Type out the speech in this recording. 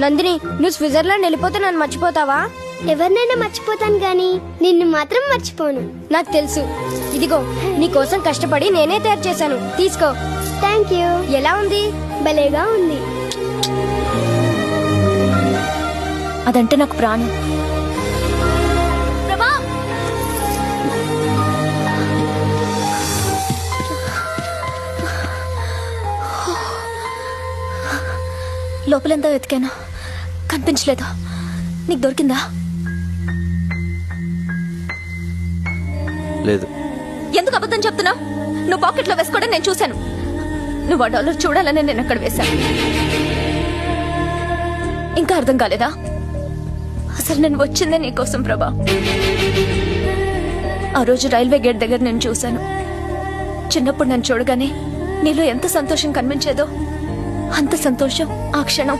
నందిని, నువ్వు స్విట్జర్లాండ్ వెళ్ళిపోతే నన్ను మర్చిపోతావా? ఎవరినైనా మర్చిపోతాను గాని నిన్ను మాత్రం మర్చిపోను. నాకు తెలుసు. ఇదిగో నీ కోసం కష్టపడి నేనే తయారు చేశాను, తీసుకో. Thank you. ఎలా ఉంది? భలేగా ఉంది. అదంటే నాకు ప్రాణం. ప్రభా, లోపలంతా వెతికాను, కనిపించలేదు. నీకు దొరికిందా? లేదు. ఎందుకు అబద్ధం చెప్తున్నావు? నువ్వు పాకెట్లో వేసుకోవడం నేను చూశాను. నువ్వు ఆ డాలర్ చూడాలని నేను అక్కడ వేశాను. ఇంకా అర్థం కాలేదా? అసలు నేను వచ్చిందే నీకోసం ప్రభా. ఆ రోజు రైల్వే గేట్ దగ్గర నేను చూశాను. చిన్నప్పుడు నన్ను చూడగానే నీలో ఎంత సంతోషం కనిపించేదో అంత సంతోషం ఆ క్షణం